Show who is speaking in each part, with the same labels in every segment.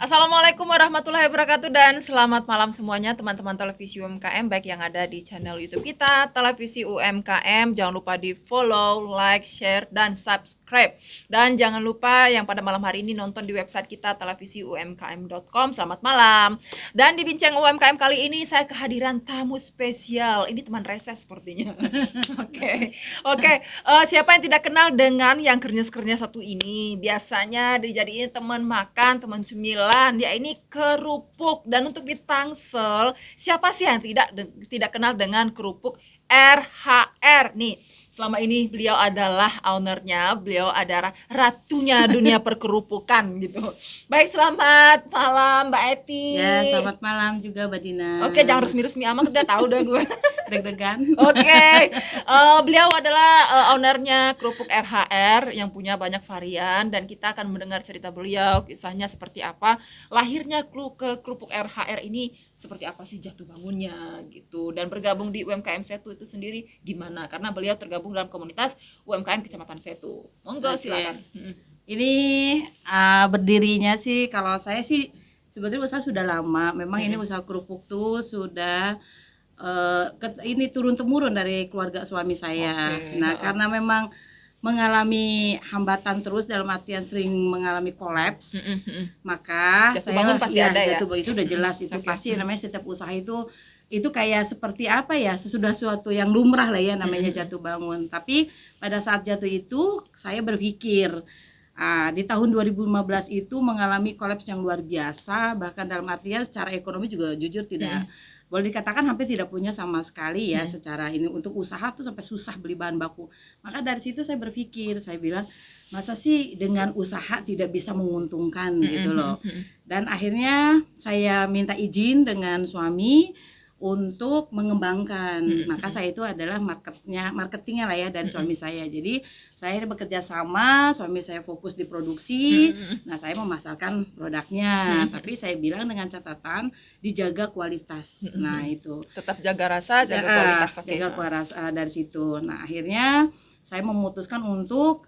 Speaker 1: Assalamualaikum warahmatullahi wabarakatuh dan selamat malam semuanya teman-teman televisi UMKM baik yang ada di channel YouTube kita televisi UMKM. Jangan lupa di follow, like, share, dan subscribe. Dan jangan lupa yang pada malam hari ini nonton di website kita televisi umkm.com. Selamat malam. Dan di Bincang UMKM kali ini saya kehadiran tamu spesial. Ini teman reses sepertinya. Oke. Siapa yang tidak kenal dengan yang kernyes-kernyes satu ini? Biasanya dijadiin teman makan, teman cemilan. Ya ini kerupuk. Dan untuk di Tangsel, siapa sih yang tidak kenal dengan kerupuk RHR? Nih, selama ini beliau adalah ownernya, beliau adalah ratunya dunia perkerupukan gitu. Baik, selamat malam Mbak Eti.
Speaker 2: Ya, selamat malam juga Mbak Dina.
Speaker 1: Oke, jangan resmi-resmi amat, udah tahu dah gue.
Speaker 2: Deg-degan.
Speaker 1: Oke, beliau adalah ownernya kerupuk RHR yang punya banyak varian dan kita akan mendengar cerita beliau, kisahnya seperti apa, lahirnya kerupuk RHR ini seperti apa sih jatuh bangunnya gitu, dan bergabung di UMKM Setu itu sendiri gimana, karena beliau tergabung dalam komunitas UMKM Kecamatan Setu. Monggo, silakan.
Speaker 2: Ini berdirinya sih, kalau saya sih sebetulnya usaha sudah lama. Memang ini usaha kerupuk tuh sudah ini turun-temurun dari keluarga suami saya. Nah, karena memang mengalami hambatan terus dalam artian sering mengalami kolaps, maka
Speaker 1: Jatuh bangun pasti ada ya?
Speaker 2: jatuh bangun itu udah jelas itu pasti namanya setiap usaha itu kayak seperti apa ya, sesudah suatu yang lumrah lah ya namanya jatuh bangun. Tapi pada saat jatuh itu saya berpikir di tahun 2015 itu mengalami kolaps yang luar biasa, bahkan dalam artian secara ekonomi juga jujur tidak boleh dikatakan hampir tidak punya sama sekali ya secara ini, untuk usaha tuh sampai susah beli bahan baku. Maka dari situ saya berpikir, saya bilang masa sih dengan usaha tidak bisa menguntungkan gitu loh. Dan akhirnya saya minta izin dengan suami untuk mengembangkan. Maka saya itu adalah marketingnya lah ya dari suami saya. Jadi saya bekerja sama, suami saya fokus di produksi, nah saya memasarkan produknya. Tapi saya bilang dengan catatan dijaga kualitas. Nah itu.
Speaker 1: Tetap jaga rasa, jaga kualitas.
Speaker 2: Jaga kualitas dari situ. Nah akhirnya saya memutuskan untuk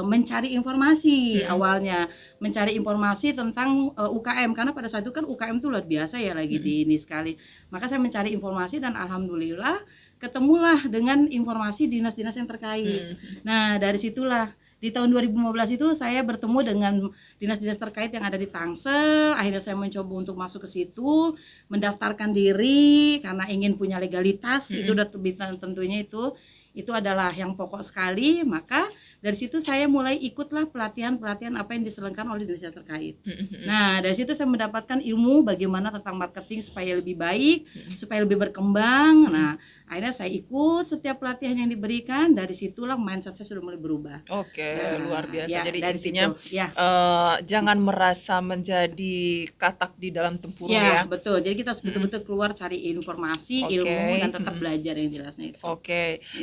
Speaker 2: mencari informasi awalnya, mencari informasi tentang UKM, karena pada saat itu kan UKM itu luar biasa ya lagi di ini sekali. Maka saya mencari informasi dan alhamdulillah ketemulah dengan informasi dinas-dinas yang terkait. Nah dari situlah di tahun 2015 itu saya bertemu dengan dinas-dinas terkait yang ada di Tangsel. Akhirnya saya mencoba untuk masuk ke situ, mendaftarkan diri karena ingin punya legalitas. Itu udah tentunya itu adalah yang pokok sekali. Maka dari situ saya mulai ikutlah pelatihan-pelatihan apa yang diselenggarakan oleh dinas terkait. Nah dari situ saya mendapatkan ilmu bagaimana tentang marketing supaya lebih baik, supaya lebih berkembang. Nah akhirnya saya ikut setiap pelatihan yang diberikan. Dari situlah mindset saya sudah mulai berubah.
Speaker 1: Luar biasa.
Speaker 2: Ya,
Speaker 1: jadi
Speaker 2: dari
Speaker 1: intinya
Speaker 2: situ, ya.
Speaker 1: Jangan merasa menjadi katak di dalam tempurung ya.
Speaker 2: Betul, jadi kita harus betul-betul keluar cari informasi, ilmu, dan tetap belajar yang jelasnya itu.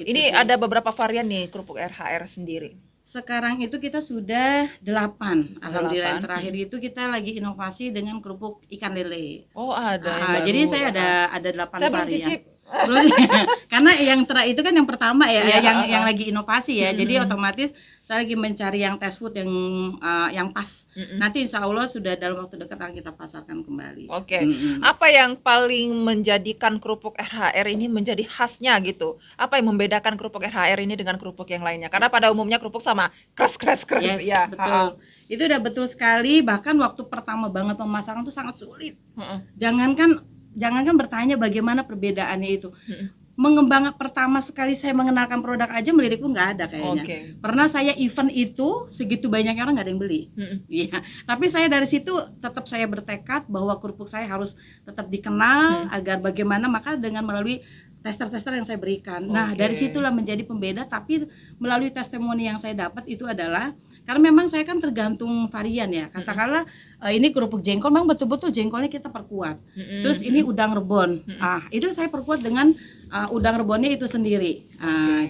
Speaker 1: Ini ada beberapa varian nih kerupuk RHR sendiri.
Speaker 2: Sekarang itu kita sudah 8. Alhamdulillah yang terakhir itu kita lagi inovasi dengan kerupuk ikan lele.
Speaker 1: Oh ada.
Speaker 2: Jadi saya ada 8
Speaker 1: saya
Speaker 2: varian. Terus karena yang itu kan yang pertama ya, yang lagi inovasi ya. Jadi otomatis saya lagi mencari yang test food yang pas. Nanti insya Allah sudah dalam waktu dekat akan kita pasarkan kembali.
Speaker 1: Apa yang paling menjadikan kerupuk RHR ini menjadi khasnya gitu? Apa yang membedakan kerupuk RHR ini dengan kerupuk yang lainnya? Karena pada umumnya kerupuk sama keras.
Speaker 2: Yes, ya. Betul. Itu udah betul sekali. Bahkan waktu pertama banget memasarkan itu sangat sulit. Jangankan bertanya bagaimana perbedaannya itu. Mengembang pertama sekali saya mengenalkan produk aja melirik pun nggak ada kayaknya. Pernah saya event itu segitu banyaknya orang nggak ada yang beli. Iya. Tapi saya dari situ tetap saya bertekad bahwa kerupuk saya harus tetap dikenal agar bagaimana, maka dengan melalui tester-tester yang saya berikan. Nah dari situlah menjadi pembeda. Tapi melalui testimoni yang saya dapat itu adalah karena memang saya kan tergantung varian ya. Katakanlah ini kerupuk jengkol, memang betul-betul jengkolnya kita perkuat. Terus ini udang rebon. Itu saya perkuat dengan udang rebonnya itu sendiri.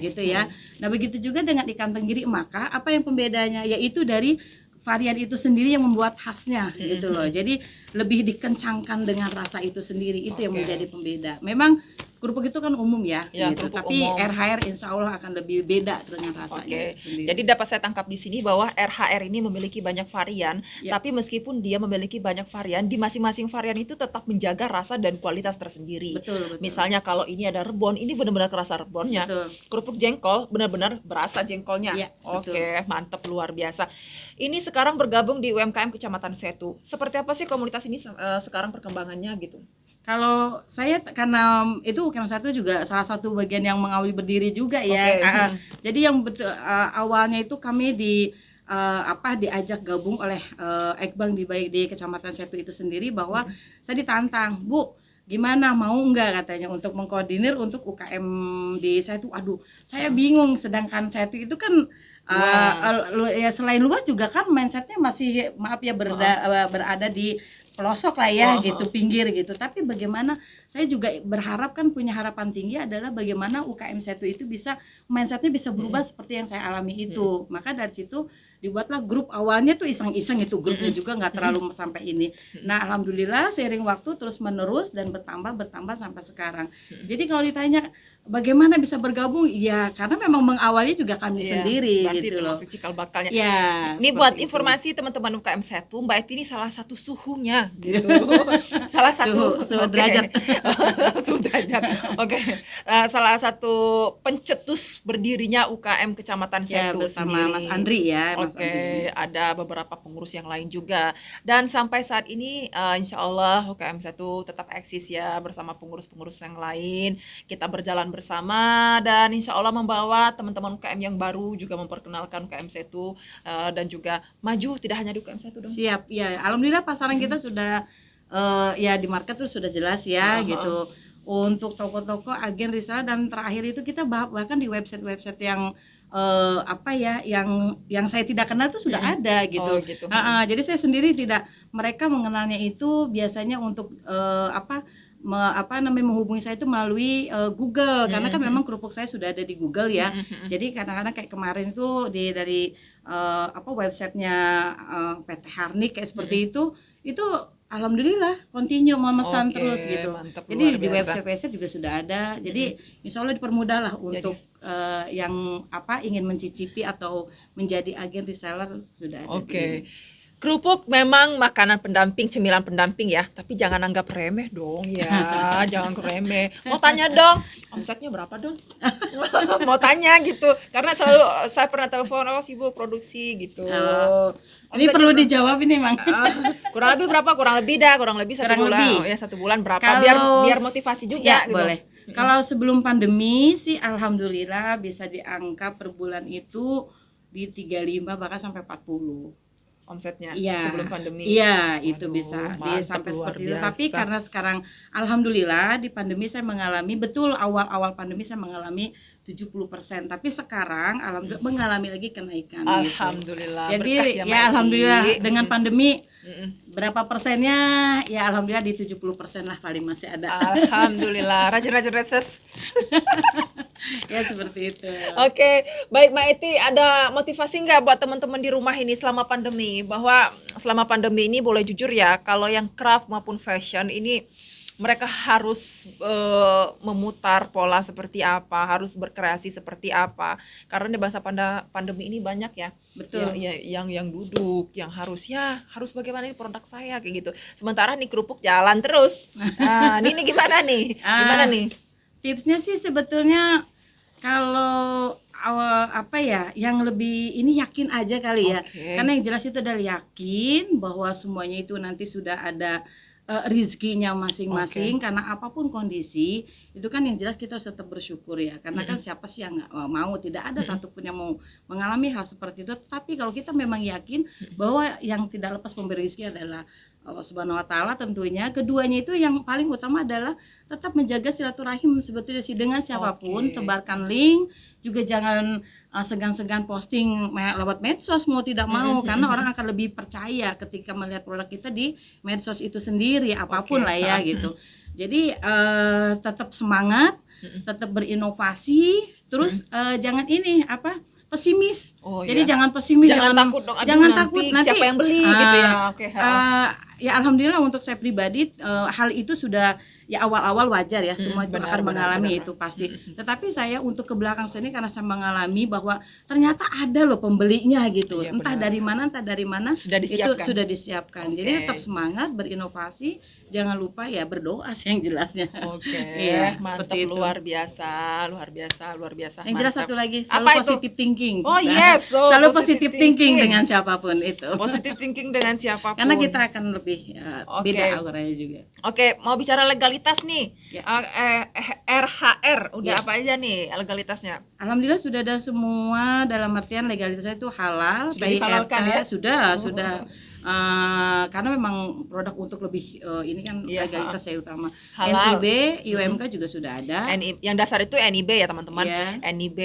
Speaker 2: Gitu ya. Nah, begitu juga dengan ikan tenggiri. Maka apa yang pembedanya? Yaitu dari varian itu sendiri yang membuat khasnya gitu loh. Jadi lebih dikencangkan dengan rasa itu sendiri. Itu yang menjadi pembeda. Memang kerupuk itu kan umum ya,
Speaker 1: Ya,
Speaker 2: gitu.
Speaker 1: kerupuk
Speaker 2: Tapi
Speaker 1: umum.
Speaker 2: RHR insya Allah akan lebih beda dengan rasanya
Speaker 1: Oke,
Speaker 2: sendiri.
Speaker 1: jadi dapat saya tangkap di sini bahwa RHR ini memiliki banyak varian,
Speaker 2: Ya.
Speaker 1: tapi meskipun dia memiliki banyak varian, di masing-masing varian itu tetap menjaga rasa dan kualitas tersendiri.
Speaker 2: Betul.
Speaker 1: Misalnya kalau ini ada rebon, ini benar-benar kerasa rebonnya.
Speaker 2: Betul.
Speaker 1: Kerupuk jengkol benar-benar berasa jengkolnya.
Speaker 2: Iya, betul.
Speaker 1: Oke, mantep, luar biasa. Ini sekarang bergabung di UMKM Kecamatan Setu. Seperti apa sih komunitas ini sekarang perkembangannya gitu?
Speaker 2: Kalau saya karena itu UKM 1 juga salah satu bagian yang mengawali berdiri juga ya.
Speaker 1: Oke.
Speaker 2: Jadi yang betul awalnya itu kami diajak gabung oleh Ekbang di Kecamatan Setu itu sendiri bahwa saya ditantang, "Bu, gimana mau nggak," katanya, untuk mengkoordinir untuk UKM di Setu. Aduh, saya bingung, sedangkan Setu itu kan ya selain luas juga kan mindsetnya masih maaf ya berada di pelosok lah ya gitu, pinggir gitu. Tapi bagaimana saya juga berharap kan, punya harapan tinggi adalah bagaimana UKM Setu itu bisa mindsetnya bisa berubah seperti yang saya alami itu. Maka dari situ dibuatlah grup. Awalnya tuh iseng-iseng itu grupnya juga nggak terlalu sampai ini. Nah, alhamdulillah seiring waktu terus menerus dan bertambah sampai sekarang. Jadi kalau ditanya bagaimana bisa bergabung, ya karena memang mengawali juga kami sendiri
Speaker 1: berarti
Speaker 2: gitu loh.
Speaker 1: termasuk cikal bakalnya.
Speaker 2: Ya,
Speaker 1: Ini buat
Speaker 2: seperti itu.
Speaker 1: informasi teman-teman UKM Setu, Mbak Eti ini salah satu suhunya gitu. Salah satu
Speaker 2: Suhu
Speaker 1: oke.
Speaker 2: derajat.
Speaker 1: Suhu derajat. Oke. Salah satu pencetus berdirinya UKM Kecamatan
Speaker 2: Ya,
Speaker 1: Setu
Speaker 2: bersama
Speaker 1: sendiri.
Speaker 2: Mas Andri ya, Mas
Speaker 1: Oke,
Speaker 2: Andri.
Speaker 1: ada beberapa pengurus yang lain juga. Dan sampai saat ini insya Allah UKM Setu tetap eksis ya bersama pengurus-pengurus yang lain. Kita berjalan bersama dan insya Allah membawa teman-teman UKM yang baru, juga memperkenalkan UKM Setu dan juga maju tidak hanya di UKM Setu dong.
Speaker 2: Siap, ya. Alhamdulillah pasaran kita sudah ya di market tuh sudah jelas ya gitu. Untuk toko-toko, agen reseller, dan terakhir itu kita bahkan di website-website yang yang saya tidak kenal itu sudah ada gitu.
Speaker 1: Oh, gitu.
Speaker 2: Jadi saya sendiri tidak, mereka mengenalnya itu biasanya untuk menghubungi saya itu melalui Google, karena kan memang kerupuk saya sudah ada di Google ya. Jadi kadang-kadang kayak kemarin itu dari websitenya PT Harnik kayak seperti itu alhamdulillah continue memesan
Speaker 1: Oke,
Speaker 2: terus gitu.
Speaker 1: mantap,
Speaker 2: Jadi
Speaker 1: luar
Speaker 2: di
Speaker 1: biasa.
Speaker 2: website juga sudah ada. Jadi insya Allah dipermudah lah untuk yang ingin mencicipi atau menjadi agen reseller sudah ada.
Speaker 1: Oke. Kerupuk memang makanan pendamping, cemilan pendamping ya, tapi jangan anggap remeh dong ya, jangan remeh. Mau tanya dong, omsetnya berapa dong? Mau tanya gitu, karena selalu saya pernah telepon, sibuk produksi gitu.
Speaker 2: Ini perlu dijawab ini, Mang.
Speaker 1: Kurang lebih berapa? Kurang lebih satu
Speaker 2: Kurang
Speaker 1: bulan.
Speaker 2: lebih.
Speaker 1: Oh ya, 1 bulan berapa?
Speaker 2: Kalau
Speaker 1: Biar motivasi
Speaker 2: ya,
Speaker 1: juga gitu.
Speaker 2: boleh. Kalau sebelum pandemi sih alhamdulillah bisa diangkat per bulan itu di 35 bahkan sampai 40.
Speaker 1: Omsetnya
Speaker 2: Iya,
Speaker 1: sebelum pandemi.
Speaker 2: Iya, itu
Speaker 1: Waduh,
Speaker 2: bisa
Speaker 1: mantap,
Speaker 2: sampai
Speaker 1: luar
Speaker 2: seperti itu.
Speaker 1: biasa.
Speaker 2: Tapi karena sekarang alhamdulillah di pandemi saya mengalami, betul awal-awal pandemi saya mengalami 70%, tapi sekarang alhamdulillah mengalami lagi kenaikan gitu.
Speaker 1: Alhamdulillah.
Speaker 2: Jadi
Speaker 1: berkah
Speaker 2: ya
Speaker 1: Mbak Eti.
Speaker 2: alhamdulillah dengan pandemi berapa persennya ya alhamdulillah di 70% lah paling masih ada.
Speaker 1: Alhamdulillah, rajin-rajin reses.
Speaker 2: Ya seperti itu.
Speaker 1: Oke, baik Mbak Eti, ada motivasi nggak buat teman-teman di rumah ini selama pandemi? Bahwa selama pandemi ini boleh jujur ya, kalau yang craft maupun fashion ini mereka harus memutar pola seperti apa, harus berkreasi seperti apa. Karena di masa pandemi ini banyak ya,
Speaker 2: Betul.
Speaker 1: yang duduk, yang harus bagaimana ini produk saya kayak gitu. Sementara nih kerupuk jalan terus. Nah, ini gimana nih? Gimana nih?
Speaker 2: Tipsnya sih sebetulnya kalau yang lebih ini yakin aja kali ya.
Speaker 1: Oke.
Speaker 2: Karena yang jelas itu adalah yakin bahwa semuanya itu nanti sudah ada rizkinya masing-masing. Karena apapun kondisi itu kan yang jelas kita harus tetap bersyukur ya. Karena kan siapa sih yang nggak mau, tidak ada satupun yang mau mengalami hal seperti itu. Tapi kalau kita memang yakin bahwa yang tidak lepas pemberi rezeki adalah Allah Subhanahu wa taala tentunya. Keduanya itu yang paling utama adalah tetap menjaga silaturahim sebetulnya sih dengan siapapun.
Speaker 1: Oke.
Speaker 2: Tebarkan link, juga jangan segan-segan posting lewat medsos mau tidak mau, karena orang akan lebih percaya ketika melihat produk kita di medsos itu sendiri, apapun
Speaker 1: Oke.
Speaker 2: lah ya gitu. Jadi tetap semangat, tetap berinovasi, terus jangan pesimis.
Speaker 1: Oh,
Speaker 2: Jadi
Speaker 1: iya.
Speaker 2: jangan pesimis,
Speaker 1: Jangan takut dong, aduh,
Speaker 2: jangan
Speaker 1: nanti
Speaker 2: takut nanti
Speaker 1: siapa yang beli gitu ya. Oke.
Speaker 2: Ya alhamdulillah untuk saya pribadi hal itu sudah ya awal-awal wajar ya, semua itu
Speaker 1: benar,
Speaker 2: akan mengalami
Speaker 1: benar.
Speaker 2: itu pasti. Tetapi saya untuk ke belakang sini karena saya mengalami bahwa ternyata ada loh pembelinya gitu.
Speaker 1: Iya,
Speaker 2: entah
Speaker 1: benar.
Speaker 2: dari mana
Speaker 1: Sudah
Speaker 2: itu
Speaker 1: disiapkan.
Speaker 2: sudah disiapkan.
Speaker 1: Oke.
Speaker 2: Jadi tetap semangat berinovasi, jangan lupa ya berdoa sih yang jelasnya.
Speaker 1: Oke,
Speaker 2: Iya,
Speaker 1: mantap,
Speaker 2: seperti itu.
Speaker 1: luar biasa, luar biasa, luar biasa.
Speaker 2: Yang jelas
Speaker 1: Mantap.
Speaker 2: satu lagi, selalu
Speaker 1: Apa itu?
Speaker 2: positive thinking.
Speaker 1: Oh yes,
Speaker 2: Selalu positive thinking dengan siapapun itu.
Speaker 1: positive thinking dengan siapapun.
Speaker 2: Karena kita akan lebih
Speaker 1: Oke.
Speaker 2: beda auranya juga.
Speaker 1: Oke, mau bicara legalitas nih.
Speaker 2: Ya.
Speaker 1: RHR, udah
Speaker 2: Yes.
Speaker 1: apa aja nih legalitasnya?
Speaker 2: Alhamdulillah sudah ada semua, dalam artian legalitasnya itu halal,
Speaker 1: Sudah dihalalkan
Speaker 2: PIRT,
Speaker 1: ya?
Speaker 2: sudah. Karena memang produk untuk lebih ini kan
Speaker 1: Iya,
Speaker 2: legalitas saya utama.
Speaker 1: Halal.
Speaker 2: NIB, UMK juga sudah ada.
Speaker 1: Yang dasar itu NIB ya teman-teman.
Speaker 2: Iya.
Speaker 1: NIB,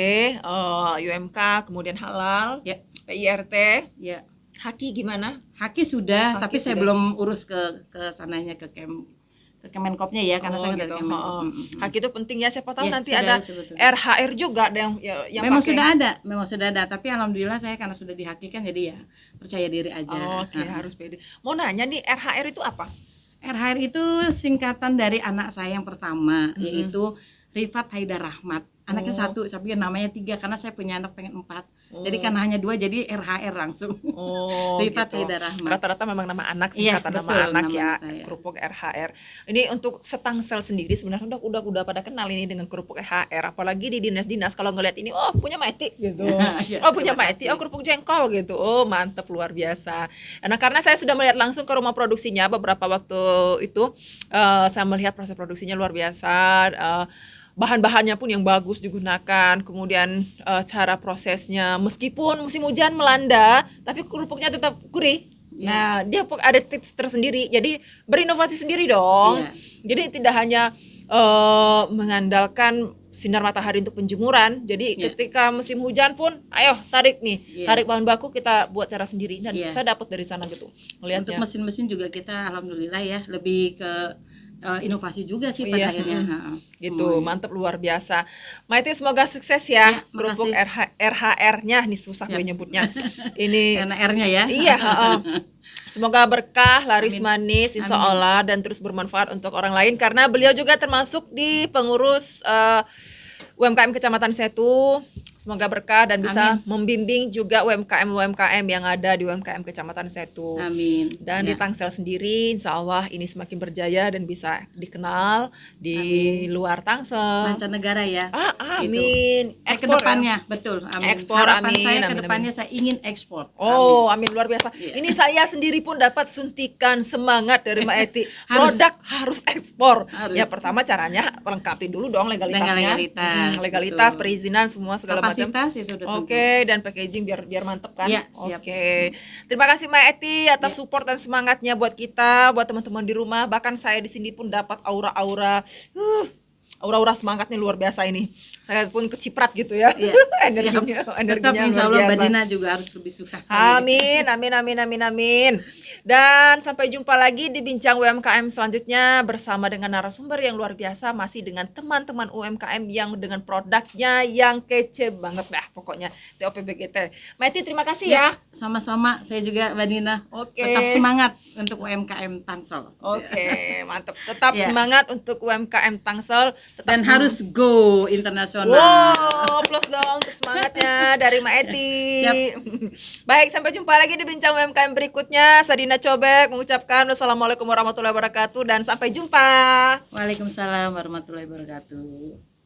Speaker 1: UMK, kemudian halal,
Speaker 2: Ya,
Speaker 1: PIRT,
Speaker 2: ya.
Speaker 1: Haki gimana?
Speaker 2: Haki sudah,
Speaker 1: Haki
Speaker 2: tapi saya
Speaker 1: sudah.
Speaker 2: belum urus ke sananya ke Kemenkopnya ya, karena saya dari
Speaker 1: gitu.
Speaker 2: Kemenkop.
Speaker 1: Haki itu penting ya, siapa tahu
Speaker 2: Ya,
Speaker 1: nanti
Speaker 2: sudah,
Speaker 1: ada
Speaker 2: sebetulnya.
Speaker 1: RHR juga ada yang
Speaker 2: Memang
Speaker 1: pakai.
Speaker 2: sudah ada, tapi alhamdulillah saya karena sudah dihakikan jadi ya percaya diri aja.
Speaker 1: Oke, harus pede. Mau nanya nih, RHR itu apa?
Speaker 2: RHR itu singkatan dari anak saya yang pertama, yaitu Rifat Haidar Rahmat. Anaknya satu, tapi namanya 3 karena saya punya anak pengen 4. Jadi karena hanya 2 jadi RHR langsung.
Speaker 1: Oh,
Speaker 2: Rifat
Speaker 1: gitu.
Speaker 2: Haidar Rahmat.
Speaker 1: Rata-rata memang nama anak,
Speaker 2: Iya,
Speaker 1: singkatan nama
Speaker 2: betul,
Speaker 1: anak
Speaker 2: nama
Speaker 1: ya,
Speaker 2: saya.
Speaker 1: kerupuk RHR. Ini untuk Setangsel sendiri sebenarnya udah pada kenal ini dengan kerupuk RHR, apalagi di dinas-dinas kalau ngelihat ini, oh punya Maeti gitu.
Speaker 2: Ya,
Speaker 1: Oh punya
Speaker 2: terima
Speaker 1: Maeti,
Speaker 2: kasih.
Speaker 1: oh kerupuk jengkol gitu. Oh mantep, luar biasa. Nah karena saya sudah melihat langsung ke rumah produksinya beberapa waktu itu, saya melihat proses produksinya luar biasa. Bahan-bahannya pun yang bagus digunakan, kemudian cara prosesnya meskipun musim hujan melanda tapi kerupuknya tetap gurih. Nah dia ada tips tersendiri, jadi berinovasi sendiri dong.
Speaker 2: Iya.
Speaker 1: Jadi tidak hanya mengandalkan sinar matahari untuk penjemuran, jadi
Speaker 2: Iya.
Speaker 1: ketika musim hujan pun ayo tarik nih,
Speaker 2: Iya.
Speaker 1: tarik bahan baku kita buat cara sendiri dan
Speaker 2: Iya.
Speaker 1: saya dapat dari sana gitu
Speaker 2: Untuk
Speaker 1: melihatnya.
Speaker 2: mesin-mesin juga kita alhamdulillah ya lebih ke inovasi juga sih pada
Speaker 1: Iya,
Speaker 2: akhirnya.
Speaker 1: gitu,
Speaker 2: Semuanya.
Speaker 1: mantep, luar biasa. Maiti semoga sukses ya,
Speaker 2: Ya,
Speaker 1: kerupuk
Speaker 2: makasih.
Speaker 1: RHR-nya nih susah gue nyebutnya. Ini
Speaker 2: Karena R-nya ya.
Speaker 1: iya, semoga berkah, laris
Speaker 2: Amin.
Speaker 1: manis, insya Allah, dan terus bermanfaat untuk orang lain karena beliau juga termasuk di pengurus UMKM Kecamatan Setu. Semoga berkah dan bisa membimbing juga UMKM yang ada di UMKM Kecamatan Setu.
Speaker 2: Amin.
Speaker 1: Dan di
Speaker 2: Ya.
Speaker 1: Tangsel sendiri, insya Allah ini semakin berjaya dan bisa dikenal di luar Tangsel.
Speaker 2: Mancanegara ya.
Speaker 1: Amin.
Speaker 2: Saya
Speaker 1: Ekspor,
Speaker 2: kedepannya betul. Amin.
Speaker 1: Ekspor,
Speaker 2: Harapan
Speaker 1: amin,
Speaker 2: saya
Speaker 1: amin,
Speaker 2: kedepannya saya ingin ekspor.
Speaker 1: Oh, amin, luar biasa.
Speaker 2: Iya.
Speaker 1: Ini saya sendiri pun dapat suntikan semangat dari Mbak Eti.
Speaker 2: Harus.
Speaker 1: Produk harus ekspor.
Speaker 2: Harus.
Speaker 1: Ya pertama caranya lengkapi dulu dong legalitasnya.
Speaker 2: Dengan
Speaker 1: Legalitas,
Speaker 2: betul.
Speaker 1: perizinan semua segala macam.
Speaker 2: Kapasitas itu udah tentu.
Speaker 1: Oke, dan packaging biar mantep kan?
Speaker 2: Iya, siap.
Speaker 1: Oke. Terima kasih Mbak Eti atas support dan semangatnya buat kita, buat teman-teman di rumah. Bahkan saya di sini pun dapat aura-aura semangatnya luar biasa ini. Saya pun keciprat gitu ya.
Speaker 2: Iya,
Speaker 1: energinya
Speaker 2: Tetap insya
Speaker 1: luar
Speaker 2: Allah
Speaker 1: biasa.
Speaker 2: Mbak Dina juga harus lebih sukses lagi.
Speaker 1: Amin, amin, amin, amin, amin. Dan sampai jumpa lagi di Bincang UMKM selanjutnya bersama dengan narasumber yang luar biasa, masih dengan teman-teman UMKM yang dengan produknya yang kece banget dah pokoknya. TOPBGT. Maiti, terima kasih ya.
Speaker 2: Sama-sama, saya juga Mbak Dina.
Speaker 1: Oke.
Speaker 2: Tetap semangat untuk UMKM Tangsel.
Speaker 1: Oke, mantap. Tetap
Speaker 2: Ya.
Speaker 1: semangat untuk UMKM Tangsel. Tetap
Speaker 2: Dan harus go internasional.
Speaker 1: wow, plus dong untuk semangatnya dari Maeti.
Speaker 2: Siap.
Speaker 1: Baik, sampai jumpa lagi di Bincang UMKM berikutnya. Sadina Cobek mengucapkan wassalamualaikum warahmatullahi wabarakatuh dan sampai jumpa.
Speaker 2: Waalaikumsalam warahmatullahi wabarakatuh.